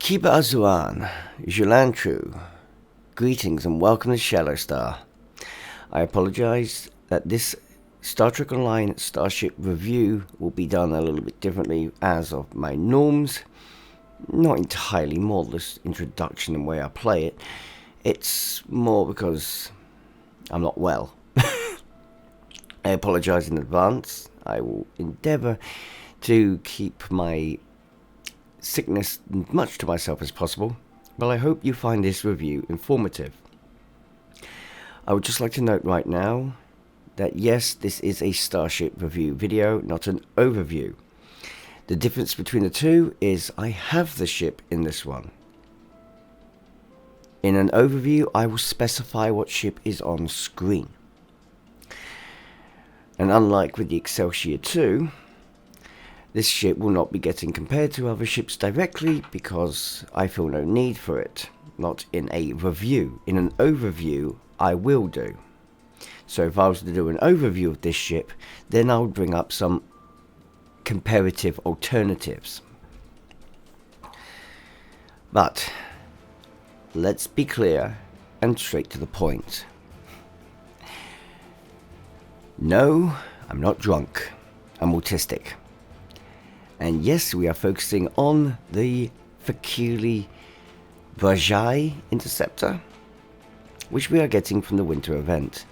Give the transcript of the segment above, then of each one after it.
Kiba Azuan, Julantru, greetings and welcome to Shallow Star. I apologize that this Star Trek Online Starship review will be done a little bit differently as of my norms. Not entirely more this introduction and way I play it. It's more because I'm not well. I apologize in advance. I will endeavor to keep my sickness much to myself as possible, but I hope you find this review informative. I would just like to note right now that yes, this is a Starship review video, not an overview. The difference between the two is I have the ship in this one. In an overview, I will specify what ship is on screen. And unlike with the Excelsior 2, this ship will not be getting compared to other ships directly because I feel no need for it. Not in a review. In an overview, I will do. So if I was to do an overview of this ship, then I would bring up some comparative alternatives. But let's be clear and straight to the point. No, I'm not drunk. I'm autistic. And yes, we are focusing on the Fek'Ihri Byr'Jai Interceptor, which we are getting from the winter event.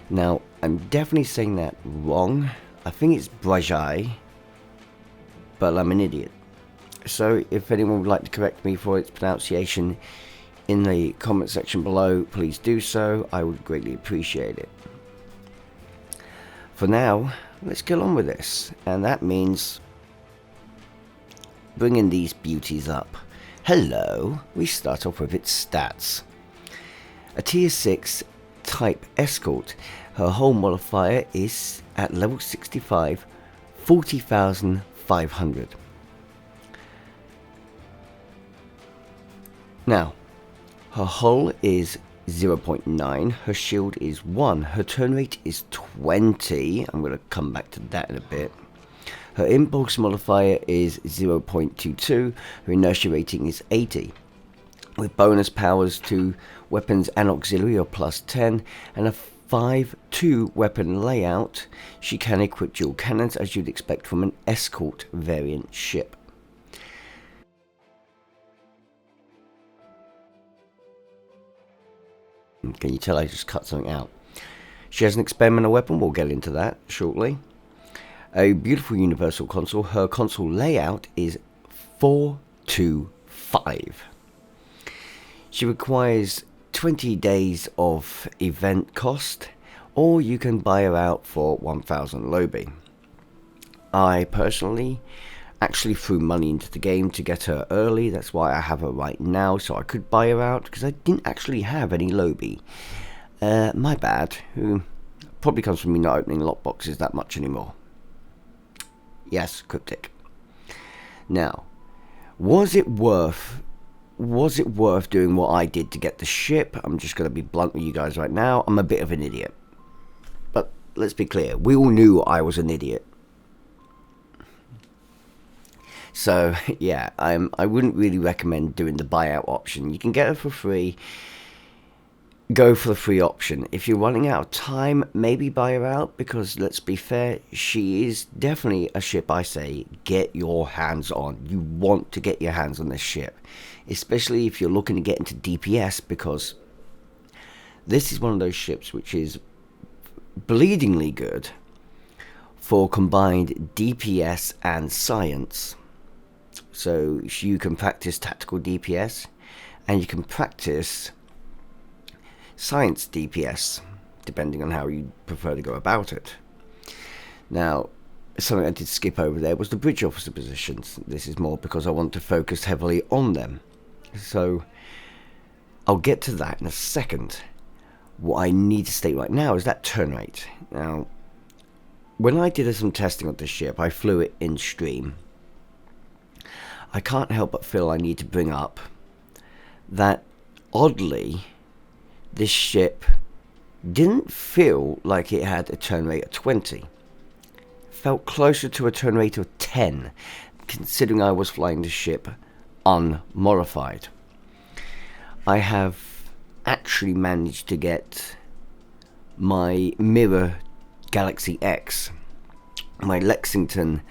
Now, I'm definitely saying that wrong. I think it's Byr'Jai, but I'm an idiot. So if anyone would like to correct me for its pronunciation in the comment section below, please do so. I would greatly appreciate it. For now, let's get on with this. And that means bringing these beauties up. Hello, we start off with its stats. A tier 6 type escort. Her hull modifier is at level 65, 40,500. Now, her hull is 0.9, her shield is 1, her turn rate is 20, I'm going to come back to that in a bit. Her impulse modifier is 0.22, her inertia rating is 80. With bonus powers to weapons and auxiliary of plus 10, and a 5-2 weapon layout, she can equip dual cannons as you'd expect from an escort variant ship. Can you tell I just cut something out? She has an experimental weapon, we'll get into that shortly. A beautiful universal console. Her console layout is 425. She requires 20 days of event cost, or you can buy her out for 1,000 Lobi. I personally actually threw money into the game to get her early. That's why I have her right now, so I could buy her out, because I didn't actually have any Lobi. My bad. Probably comes from me not opening lockboxes that much anymore. Yes, cryptic. Now, was it worth doing what I did to get the ship? I'm just going to be blunt with you guys right now. I'm a bit of an idiot. But let's be clear. We all knew I was an idiot. So, yeah, I wouldn't really recommend doing the buyout option. You can get her for free. Go for the free option. If you're running out of time, maybe buy her out, because let's be fair, she is definitely a ship I say get your hands on. You want to get your hands on this ship, especially if you're looking to get into DPS, because this is one of those ships which is bleedingly good for combined DPS and science. So you can practice tactical DPS and you can practice science DPS, depending on how you prefer to go about it. Now, something I did skip over there was the bridge officer positions. This is more because I want to focus heavily on them. So, I'll get to that in a second. What I need to state right now is that turn rate. Now, when I did some testing of this ship, I flew it in stream. I can't help but feel I need to bring up that, oddly, this ship didn't feel like it had a turn rate of 20. Felt closer to a turn rate of 10, considering I was flying the ship unmodified. I have actually managed to get my Mirror Galaxy X, my Lexington,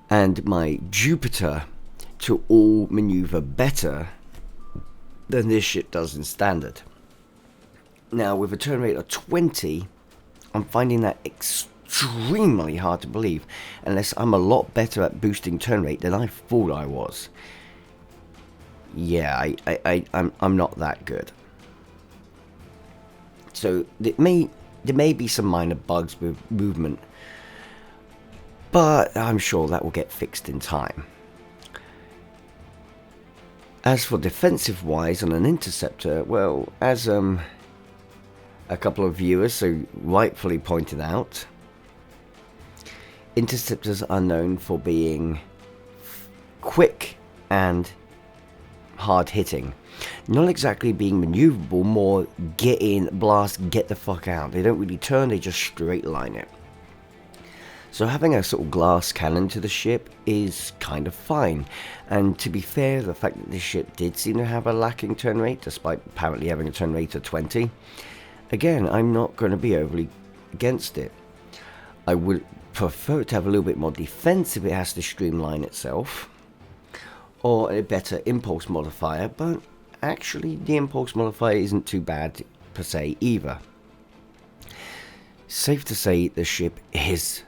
and my Jupiter to all maneuver better than this ship does in standard. Now, with a turn rate of 20, I'm finding that extremely hard to believe, unless I'm a lot better at boosting turn rate than I thought I was. Yeah, I'm not that good. So there may be some minor bugs with movement, but I'm sure that will get fixed in time. As for defensive wise on an Interceptor, well, as a couple of viewers so rightfully pointed out, Interceptors are known for being quick and hard hitting. Not exactly being maneuverable, more get in, blast, get the fuck out. They don't really turn, they just straight line it. So having a sort of glass cannon to the ship is kind of fine. And to be fair, the fact that this ship did seem to have a lacking turn rate, despite apparently having a turn rate of 20, again, I'm not going to be overly against it. I would prefer it to have a little bit more defense if it has to streamline itself, or a better impulse modifier, but actually the impulse modifier isn't too bad per se either. Safe to say the ship is,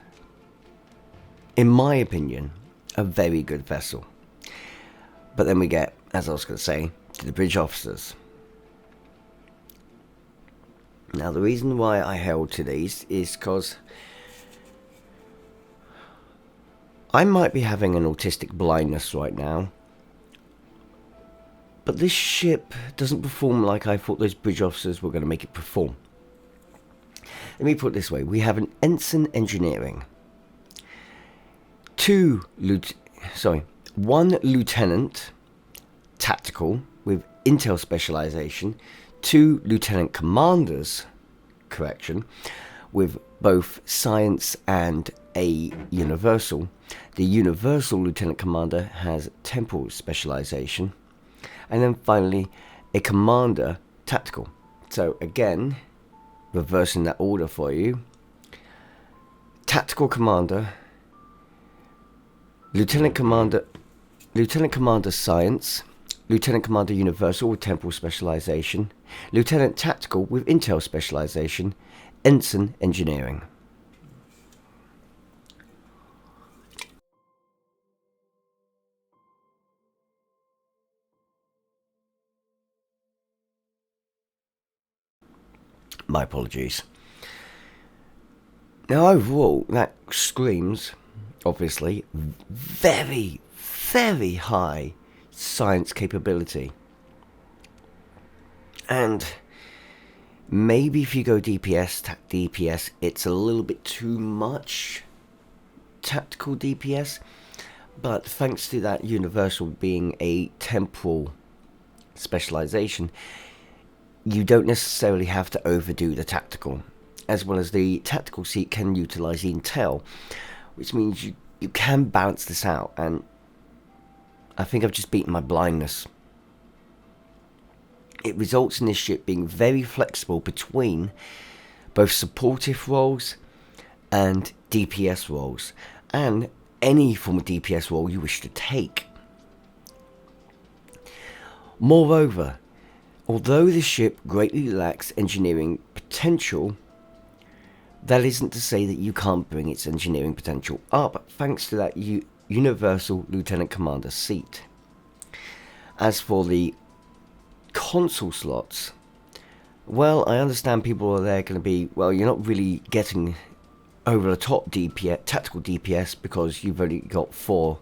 in my opinion, a very good vessel. But then we get, as I was going to say, to the bridge officers. Now the reason why I held to these is because I might be having an autistic blindness right now, but this ship doesn't perform like I thought those bridge officers were going to make it perform. Let me put it this way, we have an ensign engineering, one lieutenant tactical with intel specialization, 2 lieutenant commanders, with both science and a universal. The universal lieutenant commander has temporal specialization, and then finally a commander tactical. So again, reversing that order for you: tactical commander, lieutenant commander science, lieutenant commander universal with temporal specialization, lieutenant tactical with intel specialization, ensign engineering. My apologies. Now overall, that screams, obviously, very, very high science capability. And maybe if you go DPS, it's a little bit too much tactical DPS. But thanks to that universal being a temporal specialization, you don't necessarily have to overdo the tactical, as well as the tactical seat can utilize the intel, which means you can balance this out, and I think I've just beaten my blindness. It results in this ship being very flexible between both supportive roles and DPS roles, and any form of DPS role you wish to take. Moreover, although the ship greatly lacks engineering potential, that isn't to say that you can't bring its engineering potential up thanks to that universal lieutenant commander seat. As for the console slots, well, I understand people are there going to be, well, you're not really getting over the top DPS, tactical DPS, because you've only got 4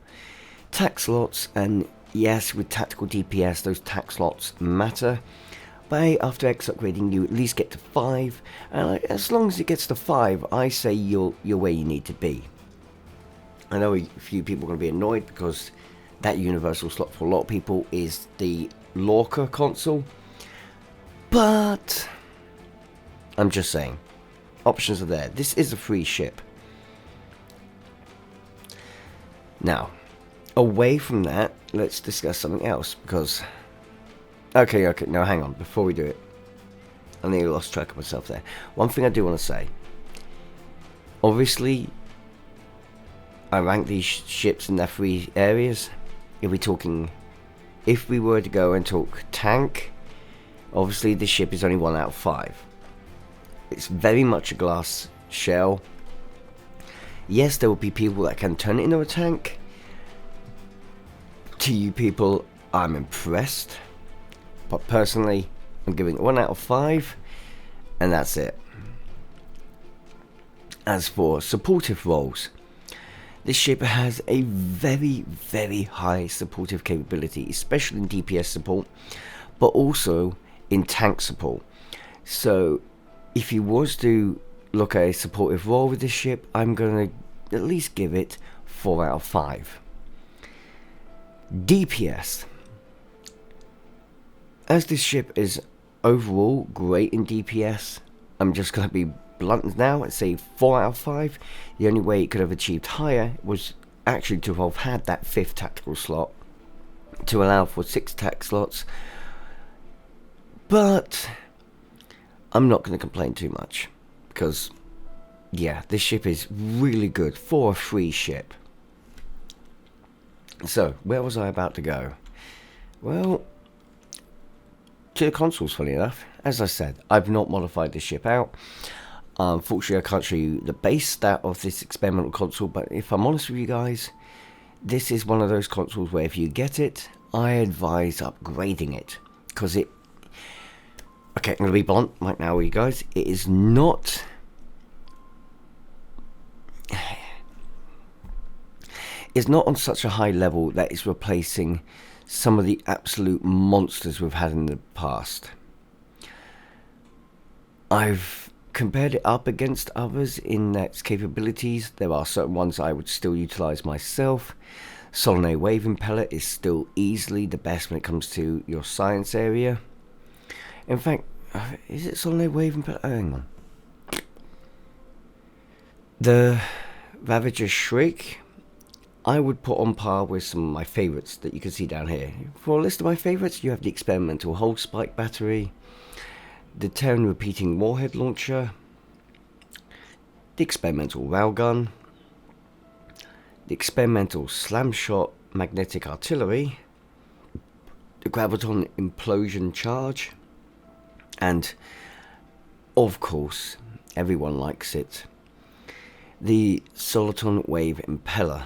tac slots, and yes, with tactical DPS, those tac slots matter. But after X upgrading, you at least get to 5, and as long as it gets to 5, I say you're where you need to be. I know a few people are going to be annoyed because that universal slot for a lot of people is the Lorca console, but I'm just saying, options are there. This is a free ship. Now, away from that, let's discuss something else, because... Okay, no, hang on, before we do it. I nearly lost track of myself there. One thing I do want to say. Obviously, I rank these ships in their 3 areas. If we were to go and talk tank, obviously this ship is only 1 out of 5. It's very much a glass shell. Yes, there will be people that can turn it into a tank. To you people, I'm impressed. But personally, I'm giving it 1 out of 5. And that's it. As for supportive roles, this ship has a very, very high supportive capability, especially in DPS support, but also in tank support. So, if you was to look at a supportive role with this ship, I'm going to at least give it 4 out of 5. DPS. As this ship is overall great in DPS, I'm just going to be blunt now and say 4 out of 5. The only way it could have achieved higher was actually to have had that 5th tactical slot to allow for 6 tac slots. But I'm not going to complain too much, because yeah, this ship is really good for a free ship. So, where was I about to go? Well, to the consoles, funny enough. As I said, I've not modified this ship out. Unfortunately, I can't show you the base stat of this experimental console, but if I'm honest with you guys, this is one of those consoles where if you get it, I advise upgrading it. Because it... Okay, I'm going to be blunt right now with you guys. It is not... It's not on such a high level that it's replacing some of the absolute monsters we've had in the past. I've compared it up against others in its capabilities. There are certain ones I would still utilize myself. Solenoid Wave Impeller is still easily the best when it comes to your science area. In fact, is it Solenoid Wave Impeller? Oh, hang on. The Ravager Shriek, I would put on par with some of my favourites that you can see down here. For a list of my favourites, you have the Experimental Hold Spike Battery, the Terran Repeating Warhead Launcher, the Experimental Railgun, the Experimental Slam Shot Magnetic Artillery, the Graviton Implosion Charge, and, of course, everyone likes it, the Soliton Wave Impeller.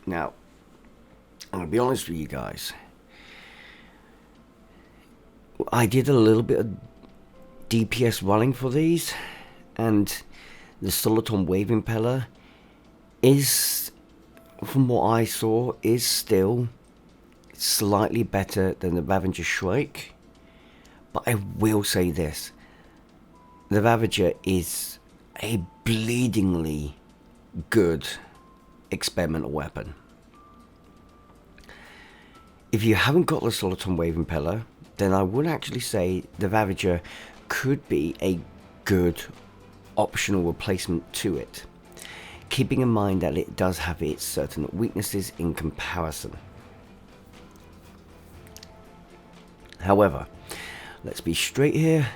Now, I'm going to be honest with you guys. I did a little bit of DPS running for these, and the Soliton Wave Impeller is, from what I saw, is still slightly better than the Ravager Shriek. But I will say this. The Ravager is a bleedingly good experimental weapon. If you haven't got the Soliton Wave Impeller, then I would actually say the Ravager could be a good optional replacement to it, keeping in mind that it does have its certain weaknesses in comparison. However, let's be straight here.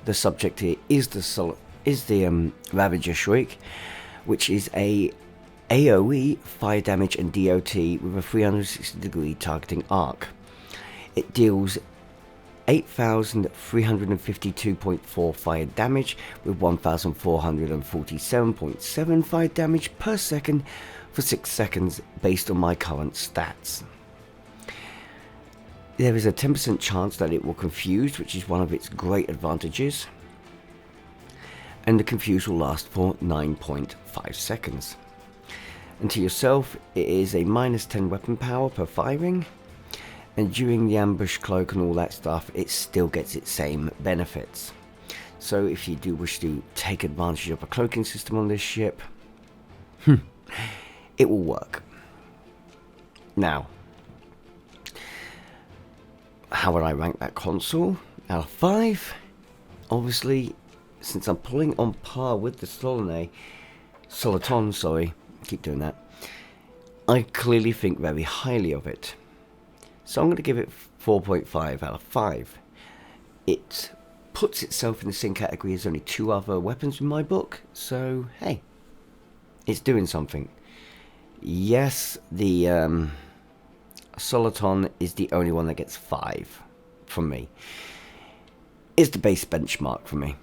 The subject here is the Ravager Shriek, which is a AoE, fire damage and DOT with a 360 degree targeting arc. It deals 8,352.4 fire damage with 1,447.7 fire damage per second for 6 seconds based on my current stats. There is a 10% chance that it will confuse, which is one of its great advantages, and the confuse will last for 9.5 seconds. And to yourself, it is a -10 weapon power per firing, and during the ambush cloak and all that stuff, it still gets its same benefits. So if you do wish to take advantage of a cloaking system on this ship, it will work. Now, how would I rank that console? Out of 5? Obviously, since I'm pulling on par with the Soliton, keep doing that. I clearly think very highly of it. So I'm going to give it 4.5 out of 5. It puts itself in the same category as only 2 other weapons in my book, so hey, it's doing something. Yes, the Soliton is the only one that gets 5 from me. It's the base benchmark for me.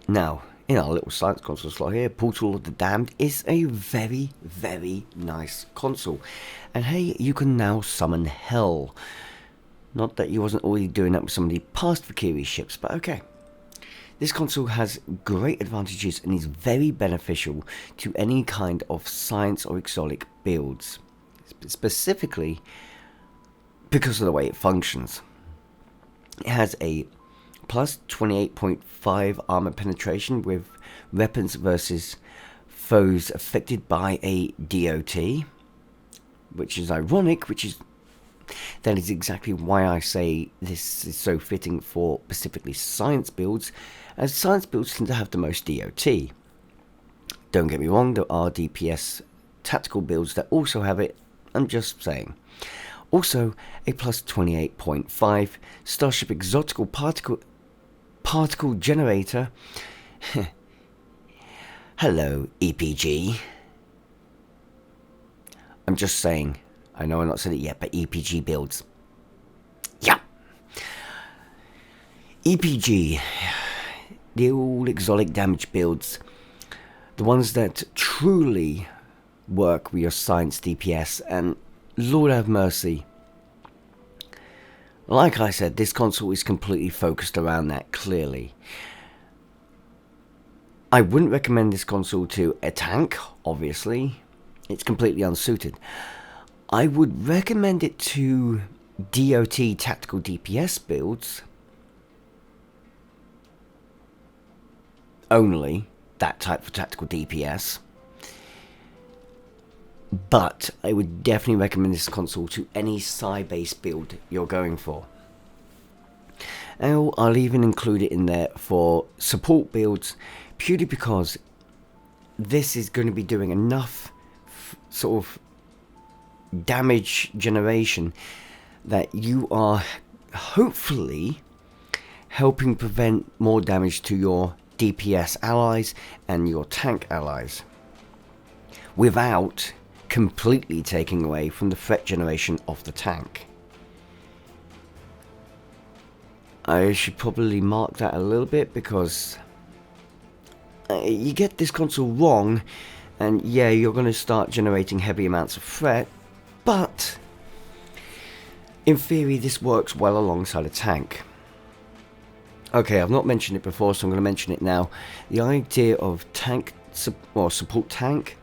Now, in our little science console slot here, Portal of the Damned is a very, very nice console. And hey, you can now summon hell. Not that you wasn't already doing that with some of the past Fek'Ihri ships, but okay. This console has great advantages and is very beneficial to any kind of science or exotic builds. Specifically, because of the way it functions. It has a plus 28.5 armor penetration with weapons versus foes affected by a DOT, which is ironic, that is exactly why I say this is so fitting for specifically science builds, as science builds tend to have the most DOT. Don't get me wrong, there are DPS tactical builds that also have it, I'm just saying. Also, a plus 28.5 Starship Exotical Particle Generator. Hello, EPG. I'm just saying. I know I've not said it yet, but EPG builds. Yeah. EPG. The all exotic damage builds. The ones that truly work with your science DPS, and Lord have mercy. Like I said, this console is completely focused around that, clearly. I wouldn't recommend this console to a tank, obviously. It's completely unsuited. I would recommend it to DOT tactical DPS builds. Only that type of tactical DPS. But I would definitely recommend this console to any Psi-based build you're going for. And I'll even include it in there for support builds, purely because this is going to be doing enough sort of damage generation that you are hopefully helping prevent more damage to your DPS allies and your tank allies, without completely taking away from the threat generation of the tank. I should probably mark that a little bit, because you get this console wrong and yeah, you're going to start generating heavy amounts of threat, but in theory this works well alongside a tank. Okay, I've not mentioned it before, so I'm going to mention it now. The idea of tank or support tank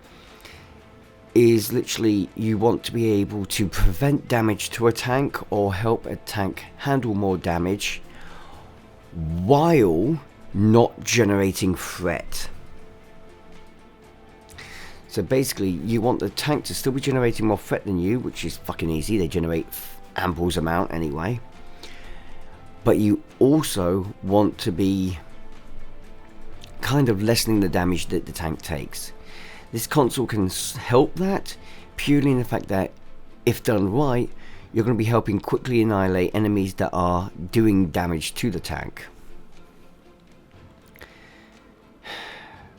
is literally you want to be able to prevent damage to a tank or help a tank handle more damage while not generating threat. So basically you want the tank to still be generating more threat than you, which is fucking easy, they generate ample amount anyway, but you also want to be kind of lessening the damage that the tank takes. This console can help that, purely in the fact that, if done right, you're going to be helping quickly annihilate enemies that are doing damage to the tank.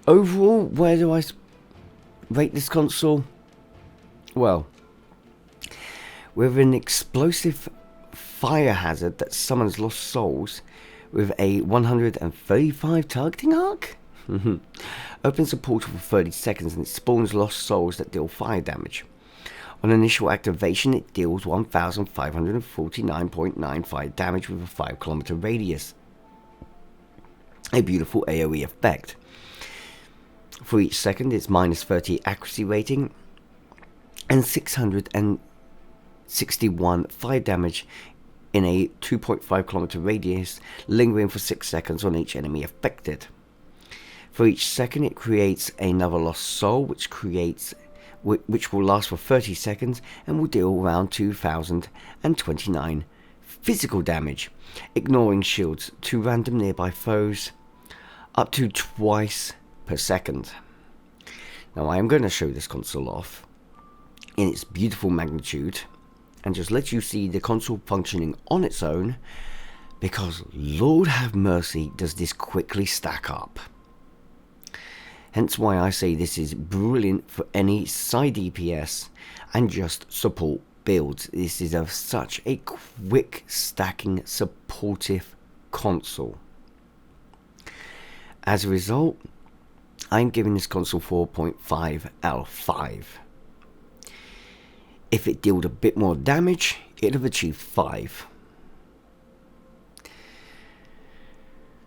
Overall, where do I rate this console? Well, with an explosive fire hazard that summons lost souls, with a 135 targeting arc, opens a portal for 30 seconds and it spawns lost souls that deal fire damage. On initial activation, it deals 1,549.95 damage with a 5 kilometer radius. A beautiful AoE effect. For each second, it's minus 30 accuracy rating and 661 fire damage in a 2.5 kilometer radius, lingering for 6 seconds on each enemy affected. For each second, it creates another lost soul, which will last for 30 seconds and will deal around 2,029 physical damage, ignoring shields to random nearby foes, up to twice per second. Now I am going to show this console off in its beautiful magnitude and just let you see the console functioning on its own, because Lord have mercy does this quickly stack up. Hence why I say this is brilliant for any side DPS and just support builds. This is such a quick stacking supportive console. As a result, I'm giving this console 4.5 out of 5. If it dealt a bit more damage, it'd have achieved 5.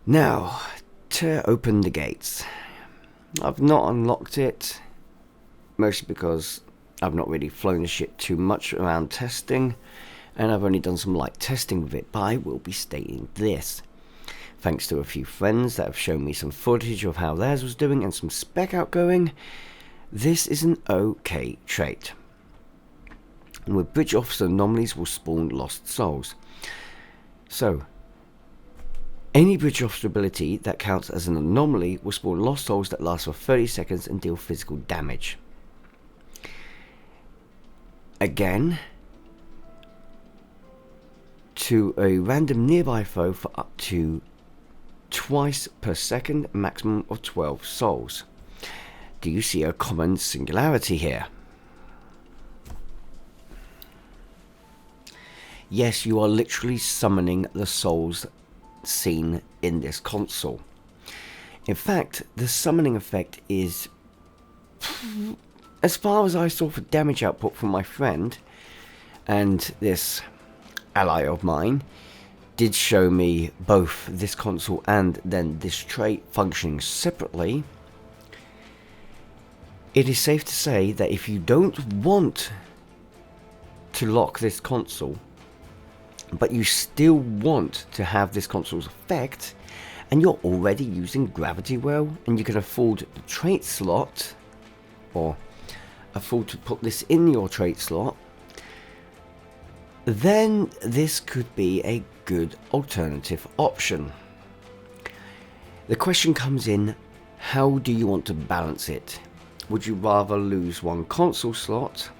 Now, to open the gates. I've not unlocked it, mostly because I've not really flown the ship too much around testing, and I've only done some light testing with it, but I will be stating this. Thanks to a few friends that have shown me some footage of how theirs was doing and some spec outgoing, this is an okay trait. And with bridge officer anomalies will spawn lost souls. So, any bridge officer ability that counts as an anomaly will spawn lost souls that last for 30 seconds and deal physical damage. Again, to a random nearby foe for up to twice per second, maximum of 12 souls. Do you see a common singularity here? Yes, you are literally summoning the souls seen in this console. In fact, the summoning effect is, as far as I saw for damage output from my friend and this ally of mine, did show me both this console and then this trait functioning separately. It is safe to say that if you don't want to lock this console, but you still want to have this console's effect, and you're already using Gravity Well, and you can afford the trait slot, or afford to put this in your trait slot, then this could be a good alternative option. The question comes in, how do you want to balance it? Would you rather lose one console slot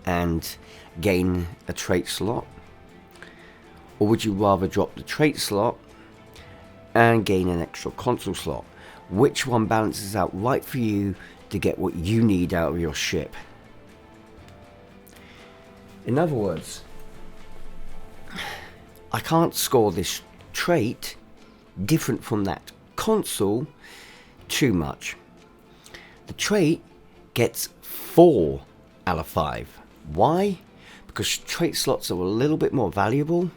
and gain a trait slot? Or would you rather drop the trait slot and gain an extra console slot? Which one balances out right for you to get what you need out of your ship? In other words, I can't score this trait different from that console too much. The trait gets 4 out of 5. Why? Because trait slots are a little bit more valuable.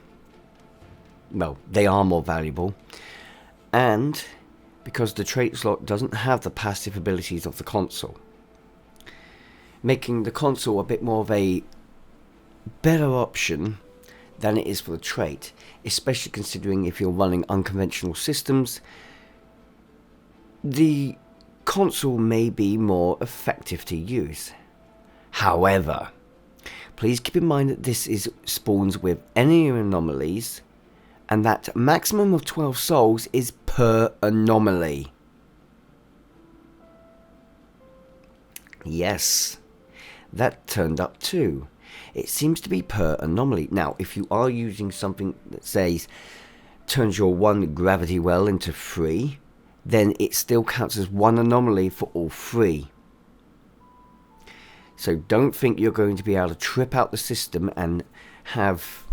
Well, they are more valuable, and because the trait slot doesn't have the passive abilities of the console, making the console a bit more of a better option than it is for the trait, especially considering if you're running unconventional systems, the console may be more effective to use. However, please keep in mind that this is spawns with any anomalies, and that maximum of 12 souls is per anomaly. Yes, that turned up too. It seems to be per anomaly. Now, if you are using something that says turns your one gravity well into 3, then it still counts as one anomaly for all 3. So don't think you're going to be able to trip out the system and have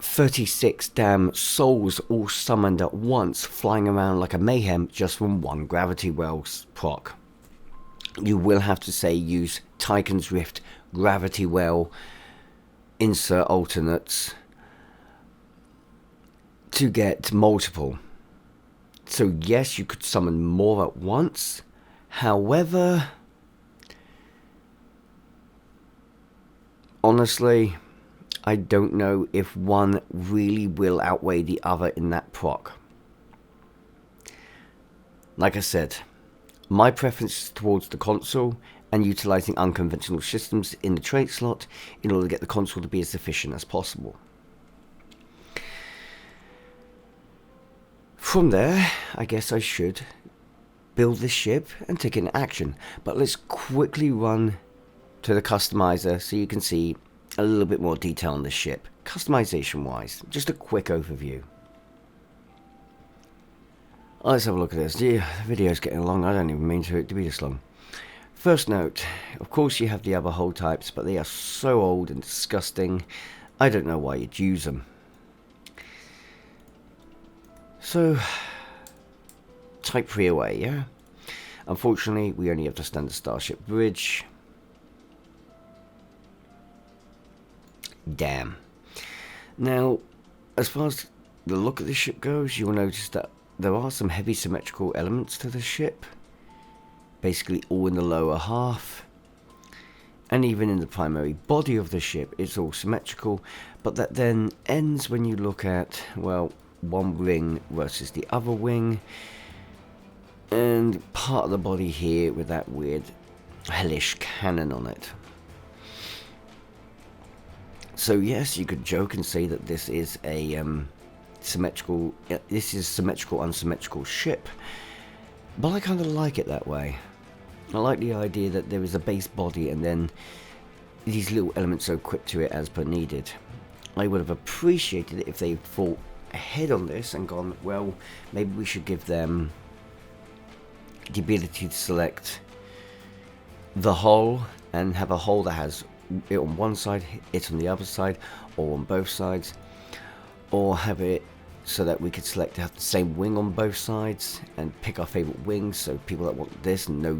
36 damn souls all summoned at once, flying around like a mayhem just from one gravity wells proc. You will have to say use Tychon's Rift, Gravity Well, insert alternates to get multiple. So yes, you could summon more at once. However, honestly, I don't know if one really will outweigh the other in that proc. Like I said, my preference is towards the console and utilizing unconventional systems in the trait slot in order to get the console to be as efficient as possible. From there, I guess I should build this ship and take it in action. But let's quickly run to the customizer so you can see a little bit more detail on the ship, customization wise. Just a quick overview. Let's have a look at this. The video's getting long. I don't even mean for it to be this long. First note, of course you have the other hull types, but they are so old and disgusting. I don't know why you'd use them. So, Type 3 away, yeah? Unfortunately, we only have the standard Starship bridge. Damn. Now, as far as the look of the ship goes, you will notice that there are some heavy symmetrical elements to the ship. Basically all in the lower half. And even in the primary body of the ship, it's all symmetrical. But that then ends when you look at, well, one wing versus the other wing. And part of the body here with that weird hellish cannon on it. So yes, you could joke and say that this is a symmetrical unsymmetrical ship, but I kind of like it that way. I like the idea that there is a base body and then these little elements are equipped to it as per needed. I would have appreciated it if they thought ahead on this and gone, well, maybe we should give them the ability to select the hull and have a hull that has it on one side, it on the other side, or on both sides, or have it so that we could select to have the same wing on both sides and pick our favorite wings. So people that want this and no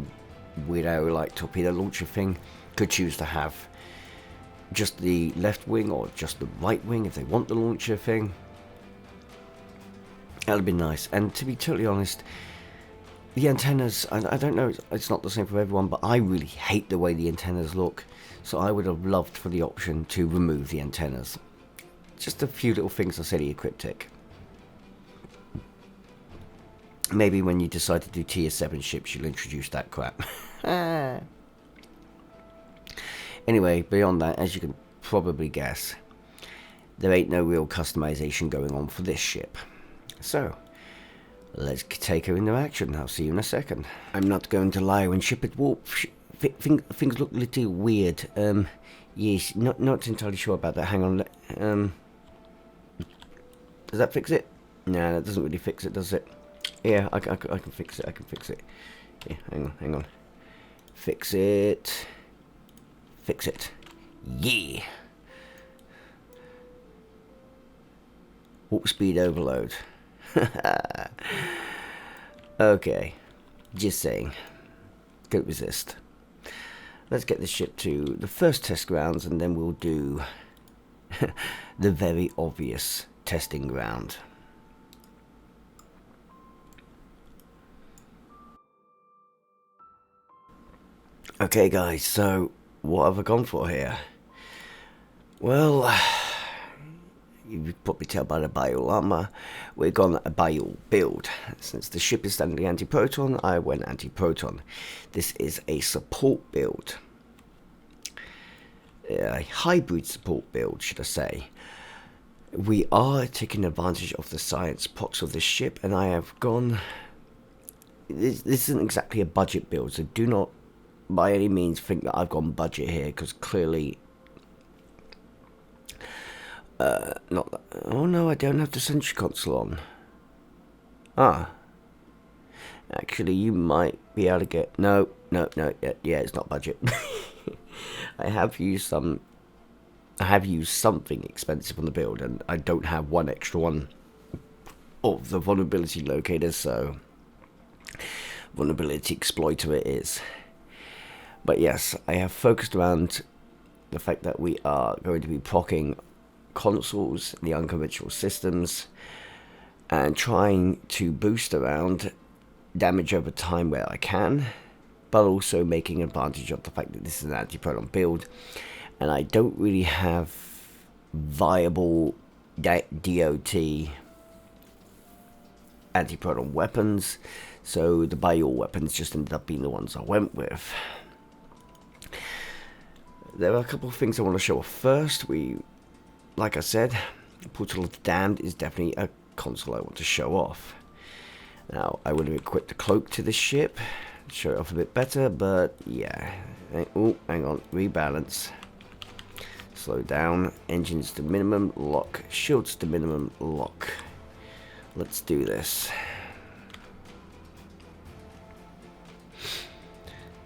weirdo like torpedo launcher thing could choose to have just the left wing or just the right wing if they want the launcher thing. That would be nice. And to be totally honest, the antennas, I don't know, it's not the same for everyone, but I really hate the way the antennas look. So I would have loved for the option to remove the antennas. Just a few little things I said are cryptic. Maybe when you decide to do tier 7 ships, you'll introduce that crap. Anyway, beyond that, as you can probably guess, there ain't no real customization going on for this ship. So, let's take her into action. I'll see you in a second. I'm not going to lie, when ship at warp, things look a little weird. Yes, not entirely sure about that. Hang on. Does that fix it? No, that doesn't really fix it, does it? Yeah, I can fix it. I can fix it. Yeah, hang on. Fix it. Fix it. Yeah. Warp speed overload. Okay. Just saying. Don't resist. Let's get this ship to the first test grounds and then we'll do the very obvious testing ground. Okay guys, so what have I gone for here? Well, you could probably tell by the bio armor, we're gone a bio build. Since the ship is standardly anti-proton, I went anti-proton. This is a support build. A hybrid support build, should I say. We are taking advantage of the science pox of this ship, and I have gone... This isn't exactly a budget build, so do not by any means think that I've gone budget here, because clearly... not that, oh no, I don't have the Sentry console on. Ah. Actually, you might be able to get... No, yeah, it's not budget. I have used something expensive on the build, and I don't have one extra one of the vulnerability locators, so vulnerability exploiter it is. But yes, I have focused around the fact that we are going to be procking consoles, the unconventional systems, and trying to boost around damage over time where I can, but also making advantage of the fact that this is an anti-proton build, and I don't really have viable DOT anti-proton weapons, so the bio weapons just ended up being the ones I went with. There are a couple of things I want to show off first. Like I said, Portal of the Damned is definitely a console I want to show off. Now, I would have equipped the cloak to this ship, show it off a bit better, but yeah. Oh, hang on, rebalance. Slow down, engines to minimum, lock, shields to minimum, lock. Let's do this.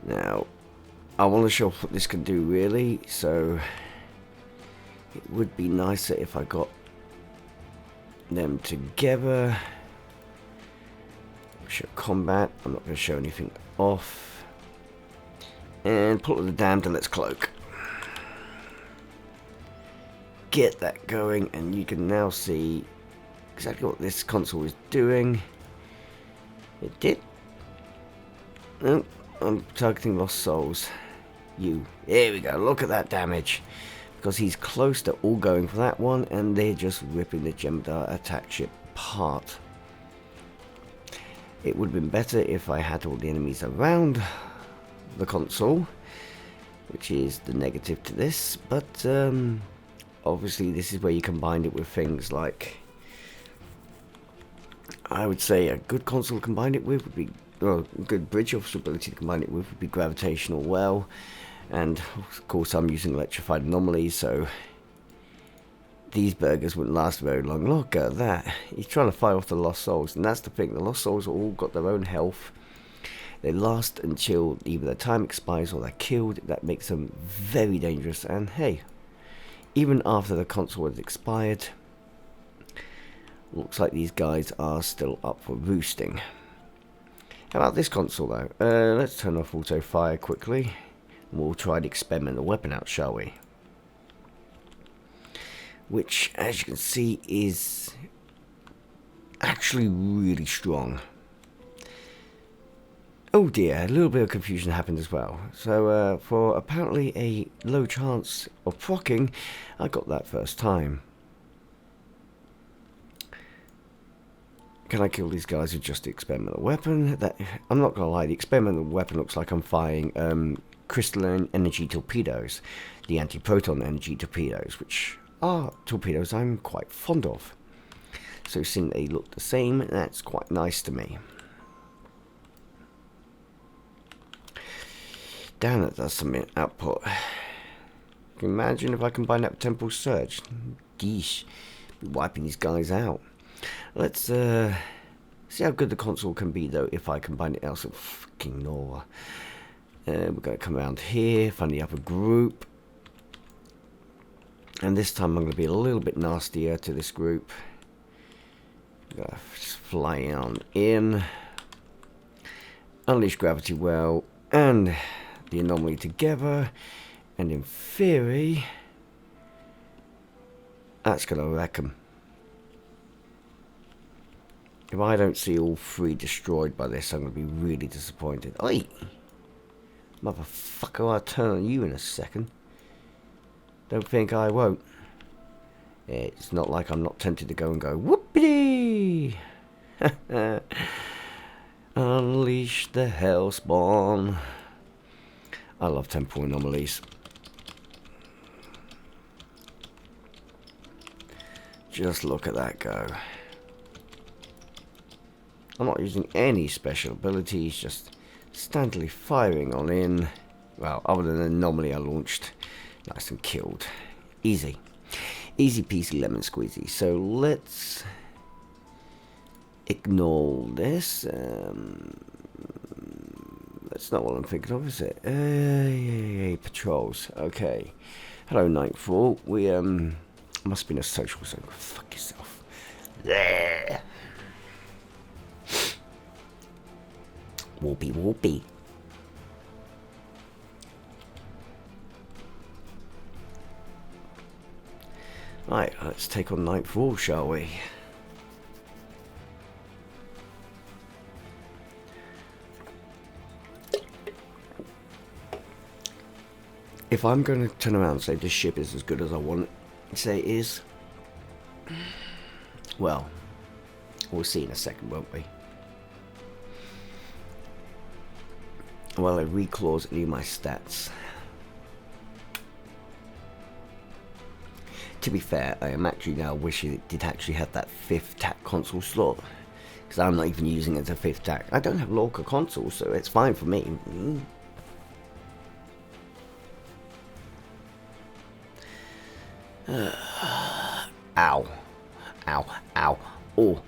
Now, I want to show off what this can do really, so it would be nicer if I got them together. Show combat, I'm not going to show anything off. And pull the damned and let's cloak. Get that going, and you can now see exactly what this console is doing. It did. Oh, I'm targeting lost souls. You. There we go. Look at that damage. Because he's close to all going for that one, and they're just ripping the Jem'Hadar attack ship apart. It would have been better if I had all the enemies around the console, which is the negative to this, but obviously this is where you combine it with things like, I would say a good console to combine it with would be, well, a good bridge ability to combine it with would be gravitational well, and of course I'm using electrified anomalies, so these burgers wouldn't last very long. Look at that. He's trying to fight off the Lost Souls. And that's the thing. The Lost Souls all got their own health. They last until either their time expires or they're killed. That makes them very dangerous. And hey, even after the console has expired, looks like these guys are still up for roosting. How about this console though? Let's turn off auto fire quickly. And we'll try to experiment the weapon out, shall we? Which, as you can see, is actually really strong. Oh dear, a little bit of confusion happened as well. So, for apparently a low chance of proccing, I got that first time. Can I kill these guys with just the experimental weapon? I'm not gonna lie, the experimental weapon looks like I'm firing crystalline energy torpedoes, the anti-proton energy torpedoes, which are torpedoes I'm quite fond of. So seeing they look the same, that's quite nice to me. Damn, that does some output. Can you imagine if I combine that with Temporal Surge? Geesh, be wiping these guys out. Let's see how good the console can be though if I combine it else with fucking Nora. We're going to come around here, find the other group. And this time I'm going to be a little bit nastier to this group. I'm going to just fly on in. Unleash gravity well and the anomaly together. And in theory, that's going to wreck them. If I don't see all three destroyed by this, I'm going to be really disappointed. Oi! Motherfucker, I'll turn on you in a second. Don't think I won't. It's not like I'm not tempted to go and go, whoopity! Unleash the hellspawn. I love temporal anomalies. Just look at that go. I'm not using any special abilities, just standardly firing on in. Well, other than an anomaly I launched. Nice and killed. Easy. Easy peasy lemon squeezy. So let's ignore this. That's not what I'm thinking of, is it? Patrols. Okay. Hello, Nightfall. We must be in a social zone. Fuck yourself. Yeah. Whoopee whoopee. Right, let's take on Nightfall, shall we? If I'm going to turn around and say this ship is as good as I want it to say it is, well, we'll see in a second, won't we? Well, I reclause any of my stats. To be fair, I am actually now wishing it did actually have that 5th TAC console slot, because I'm not even using it as a 5th tack. I don't have Lorca console, so it's fine for me. Ow. Ow. Ow. Oh.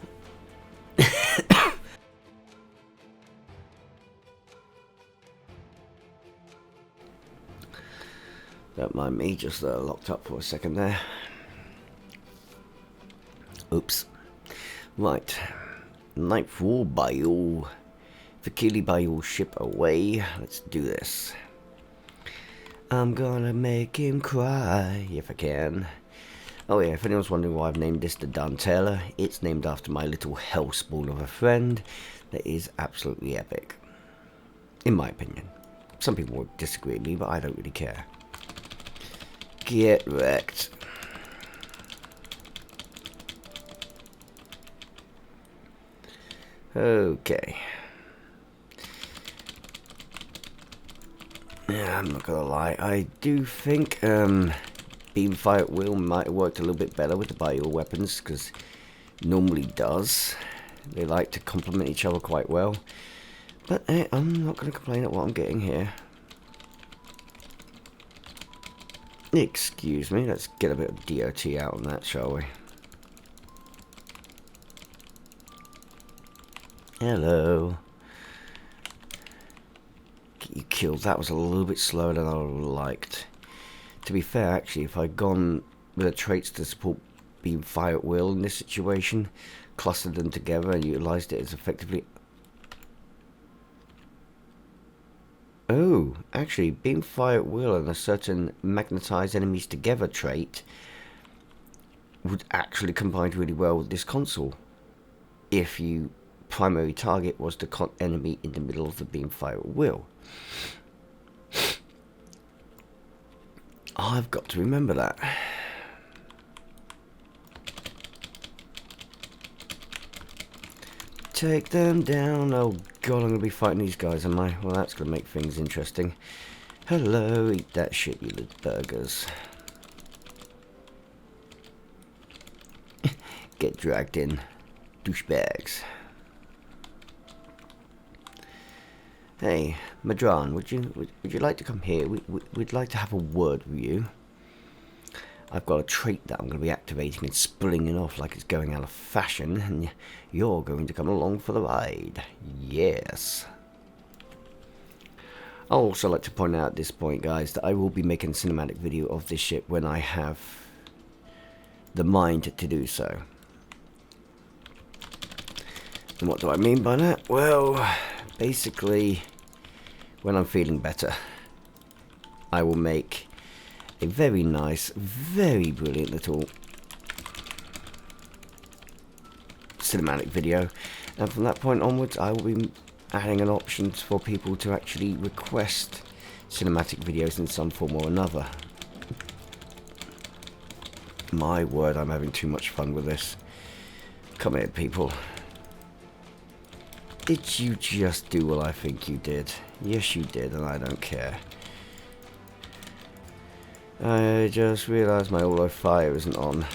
Don't mind me, just locked up for a second there. Oops. Right. Nightfall Bayou. Fek'Ihri Bayou ship away. Let's do this. I'm gonna make him cry if I can. Oh yeah, if anyone's wondering why I've named this the Dantela, it's named after my little hellspawn of a friend that is absolutely epic. In my opinion. Some people would disagree with me, but I don't really care. Get wrecked. Okay. Yeah, I'm not gonna lie. I do think Beamfire at Will might have worked a little bit better with the bio weapons, because normally does. They like to complement each other quite well. But I'm not gonna complain at what I'm getting here. Excuse me, let's get a bit of DOT out on that, shall we? Hello. Get you killed. That was a little bit slower than I would have liked. To be fair, actually, if I'd gone with the traits to support Beamfire at Will in this situation, clustered them together and utilised it as effectively... Oh, actually, Beamfire at Will and a certain magnetise enemies together trait would actually combine really well with this console. If your primary target was the enemy in the middle of the Beamfire at Will. I've got to remember that. Take them down. Oh god, I'm going to be fighting these guys, am I? Well, that's going to make things interesting. Hello, eat that shit, you little burgers. Get dragged in. Douchebags. Hey, Madran, would you like to come here? We'd like to have a word with you. I've got a trait that I'm going to be activating and springing off like it's going out of fashion, and you're going to come along for the ride. Yes. I'd also like to point out at this point, guys, that I will be making a cinematic video of this ship when I have the mind to do so. And what do I mean by that? Well, basically, when I'm feeling better, I will make a very nice, very brilliant little cinematic video, and from that point onwards I will be adding an option for people to actually request cinematic videos in some form or another. My word, I'm having too much fun with this. Come here, people. Did you just do what I think you did? Yes, you did, and I don't care. I just realised my auto fire isn't on.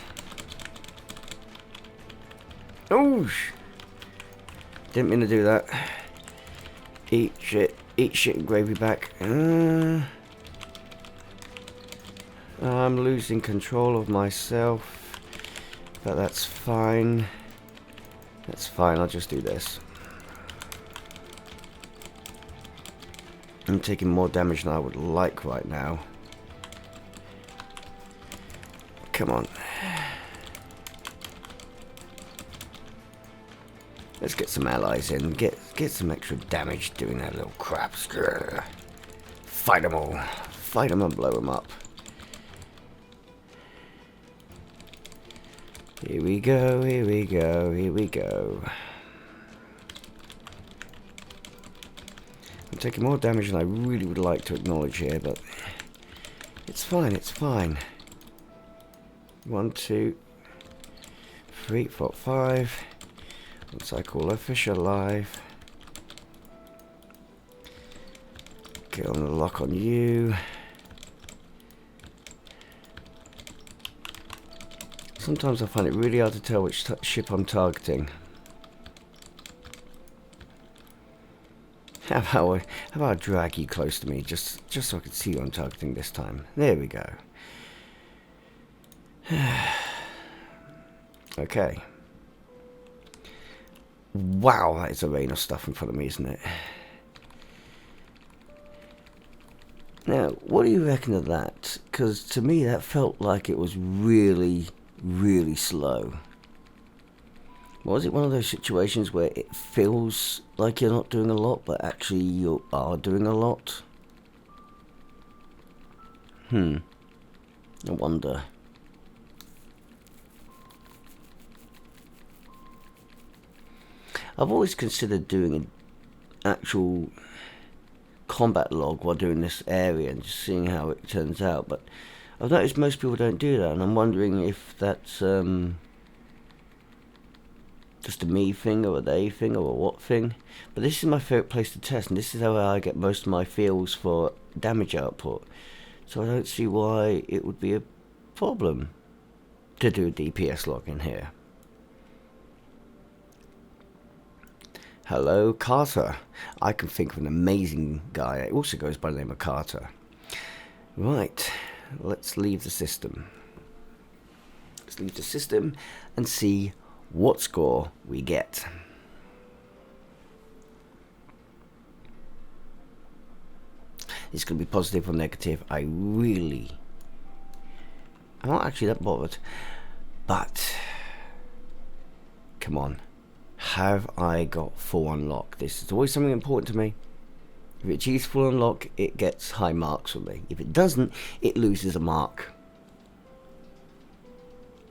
Oh! Didn't mean to do that. Eat shit and gravy back. I'm losing control of myself, but that's fine. That's fine, I'll just do this. I'm taking more damage than I would like right now. Come on. Let's get some allies in. Get some extra damage doing that little crap. Fight them all. Fight them and blow them up. Here we go, here we go, here we go. I'm taking more damage than I really would like to acknowledge here, but it's fine, it's fine. 1, 2, 3, 4, 5. Once I call a fish alive. Get on the lock on you. Sometimes I find it really hard to tell which ship I'm targeting. how about I drag you close to me, just so I can see who I'm targeting this time. There we go. Okay. Wow, that is a rain of stuff in front of me, isn't it? Now, what do you reckon of that? Because to me that felt like it was really, really slow. Was it one of those situations where it feels like you're not doing a lot, but actually you are doing a lot? I wonder. I've always considered doing an actual combat log while doing this area and just seeing how it turns out, but I've noticed most people don't do that, and I'm wondering if that's just a me thing or a they thing or a what thing. But this is my favourite place to test, and this is how I get most of my feels for damage output, so I don't see why it would be a problem to do a DPS log in here. Hello, Carter. I can think of an amazing guy. It also goes by the name of Carter. Right, let's leave the system. Let's leave the system and see what score we get. It's going to be positive or negative. I'm not actually that bothered. But, come on. Have I got full unlock? This is always something important to me. If it achieves full unlock, it gets high marks from me. If it doesn't, it loses a mark.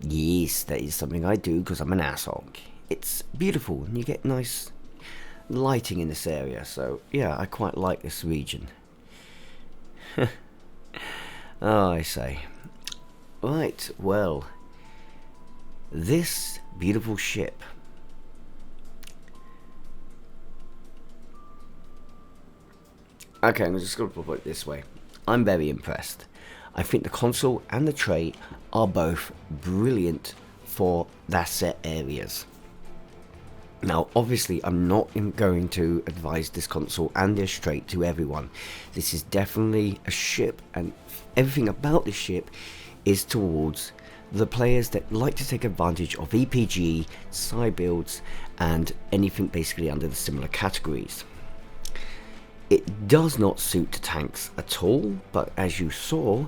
Yes, that is something I do because I'm an asshole. It's beautiful and you get nice lighting in this area. So, yeah, I quite like this region. Oh, I say. Right, well, this beautiful ship. Okay, I'm just going to put it this way. I'm very impressed. I think the console and the tray are both brilliant for their set areas. Now, obviously, I'm not going to advise this console and this tray to everyone. This is definitely a ship, and everything about this ship is towards the players that like to take advantage of EPG, side builds, and anything basically under the similar categories. It does not suit tanks at all, but as you saw,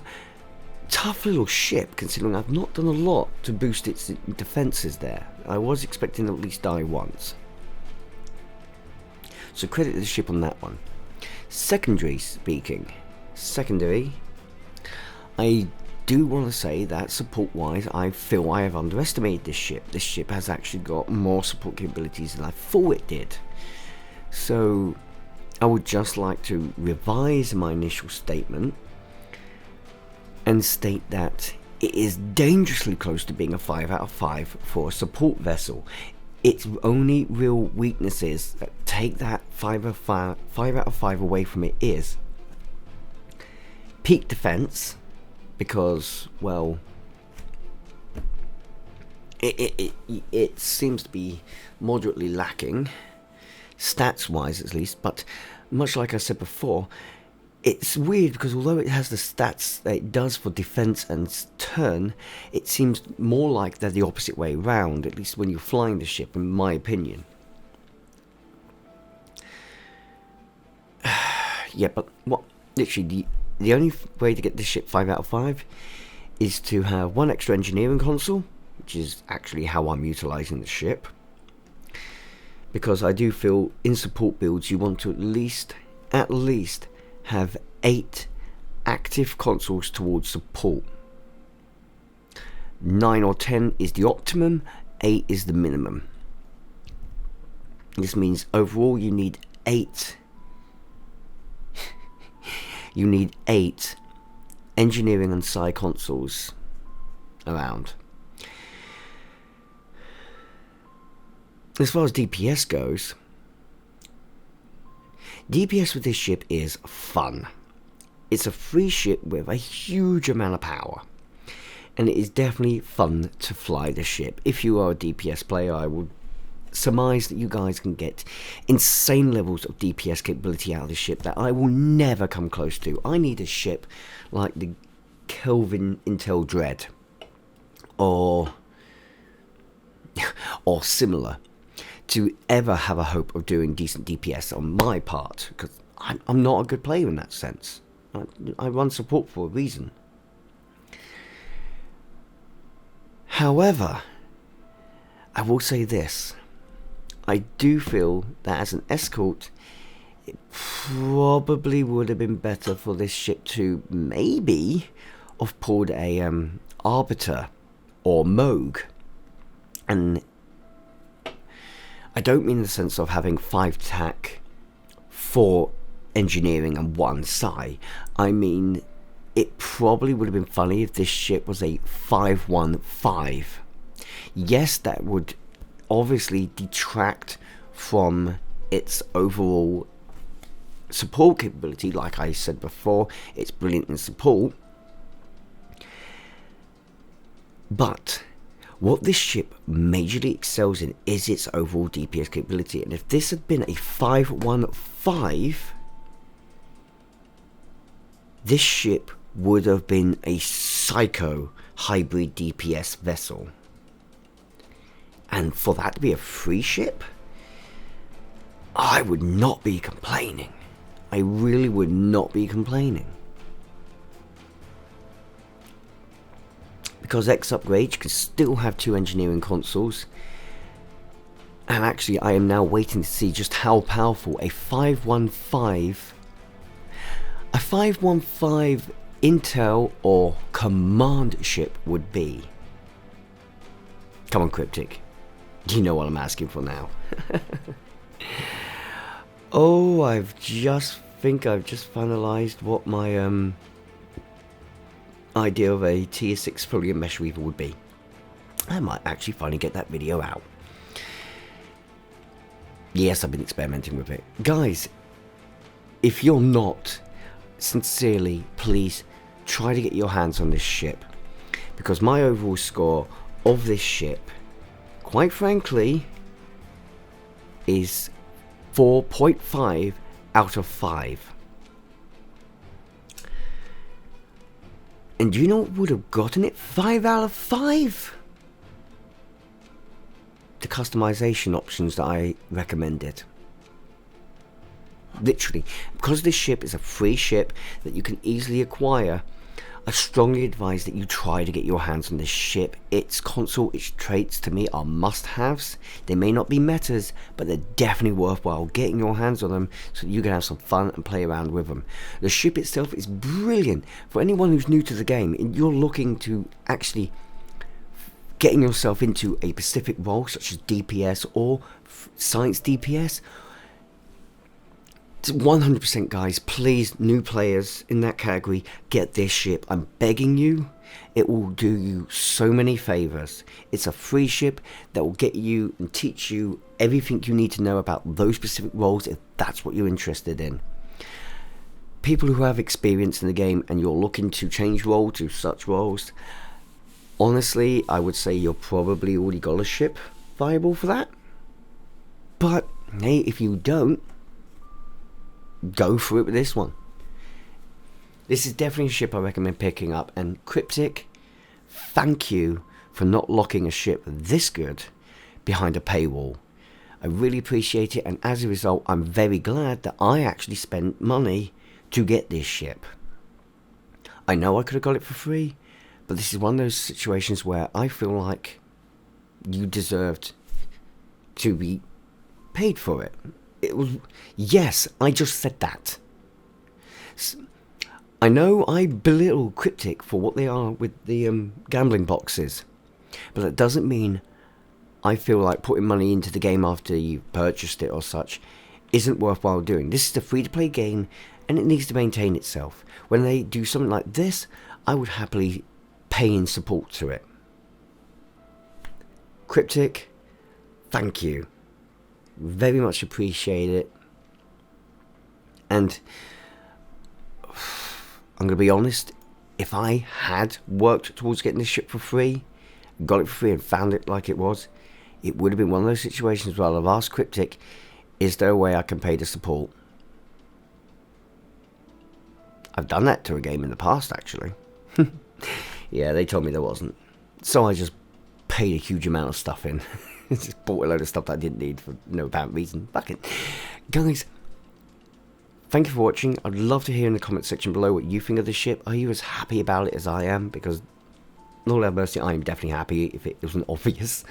tough little ship considering I've not done a lot to boost its defences there. I was expecting to at least die once. So credit the ship on that one. Secondary, I do want to say that support wise I feel I have underestimated this ship. This ship has actually got more support capabilities than I thought it did. So I would just like to revise my initial statement and state that it is dangerously close to being a 5 out of 5 for a support vessel. Its only real weaknesses that take that 5 out of 5 away from it is peak defense, because, well, it seems to be moderately lacking, stats wise at least, but much like I said before, it's weird because although it has the stats that it does for defense and turn, it seems more like they're the opposite way around, at least when you're flying the ship, in my opinion. Yeah, but what literally the only way to get this ship 5 out of 5 is to have one extra engineering console, which is actually how I'm utilising the ship. Because I do feel in support builds you want to at least have 8 active consoles towards support. 9 or 10 is the optimum, 8 is the minimum. This means overall you need 8 you need 8 engineering and sci consoles around. As far as DPS goes, DPS with this ship is fun. It's a free ship with a huge amount of power, and it is definitely fun to fly the ship. If you are a DPS player, I would surmise that you guys can get insane levels of DPS capability out of this ship that I will never come close to. I need a ship like the Kelvin Intel Dread or similar to ever have a hope of doing decent DPS on my part, because I'm not a good player in that sense. I run support for a reason. However, I will say this. I do feel that as an escort, it probably would have been better for this ship to maybe have pulled a Arbiter or Moog. And I don't mean in the sense of having 5 tack, 4 engineering and 1 psi. I mean, it probably would have been funny if this ship was a 5-1-5. Yes, that would obviously detract from its overall support capability. Like I said before, it's brilliant in support. But what this ship majorly excels in is its overall DPS capability. And if this had been a 5-1-5, this ship would have been a psycho hybrid DPS vessel. And for that to be a free ship, I would not be complaining. I really would not be complaining. Because X upgrades can still have 2 engineering consoles. And actually, I am now waiting to see just how powerful a 5-1-5 Intel or command ship would be. Come on, Cryptic. You know what I'm asking for now. Oh, I've just finalized what my idea of a tier 6 Fully Mesh Weaver would be. I might actually finally get that video out. Yes, I've been experimenting with it. Guys, if you're not, sincerely, please try to get your hands on this ship. Because my overall score of this ship, quite frankly, is 4.5 out of 5. And do you know what would have gotten it 5 out of 5? The customization options that I recommended. Literally, because this ship is a free ship that you can easily acquire, I strongly advise that you try to get your hands on this ship. Its console, its traits to me are must-haves. They may not be metas, but they're definitely worthwhile getting your hands on them so that you can have some fun and play around with them. The ship itself is brilliant for anyone who's new to the game and you're looking to actually getting yourself into a specific role such as DPS or science DPS. 100% guys, please, new players in that category, get this ship. I'm begging you. It will do you so many favors. It's a free ship that will get you and teach you everything you need to know about those specific roles if that's what you're interested in. People who have experience in the game and you're looking to change role to such roles, honestly, I would say you're probably already got a ship viable for that. But hey, if you don't, go for it with this one. This is definitely a ship I recommend picking up. And Cryptic, thank you for not locking a ship this good behind a paywall. I really appreciate it, and as a result, I'm very glad that I actually spent money to get this ship. I know I could have got it for free, but this is one of those situations where I feel like you deserved to be paid for it. It was, yes, I just said that. I know I belittle Cryptic for what they are with the gambling boxes, but that doesn't mean I feel like putting money into the game after you purchased it or such isn't worthwhile doing. This is a free-to-play game, and it needs to maintain itself. When they do something like this, I would happily pay in support to it. Cryptic, thank you. Very much appreciate it. And I'm going to be honest, if I had worked towards getting this ship for free, got it for free and found it like it was, it would have been one of those situations where I've asked Cryptic, is there a way I can pay the support? I've done that to a game in the past, actually. Yeah, they told me there wasn't. So I just paid a huge amount of stuff in. Just bought a load of stuff that I didn't need for no apparent reason. Fuck it. Guys, thank you for watching. I'd love to hear in the comment section below what you think of the ship. Are you as happy about it as I am? Because, Lord have mercy, I am definitely happy if it wasn't obvious.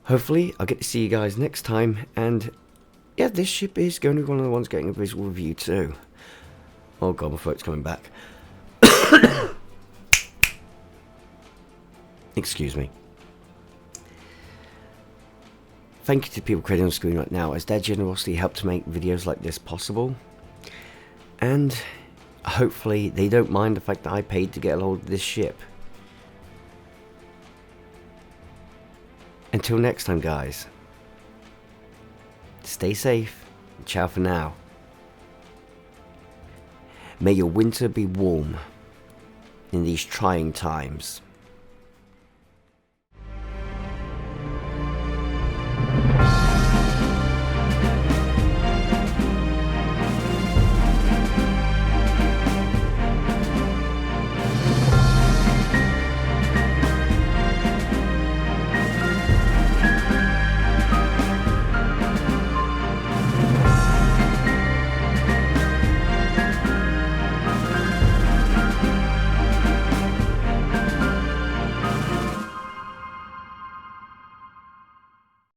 Hopefully, I'll get to see you guys next time. And, yeah, this ship is going to be one of the ones getting a visual review too. Oh god, my throat's coming back. Excuse me. Thank you to people creating on screen right now, as their generosity helped to make videos like this possible. And hopefully they don't mind the fact that I paid to get a hold of this ship. Until next time, guys. Stay safe. And ciao for now. May your winter be warm in these trying times.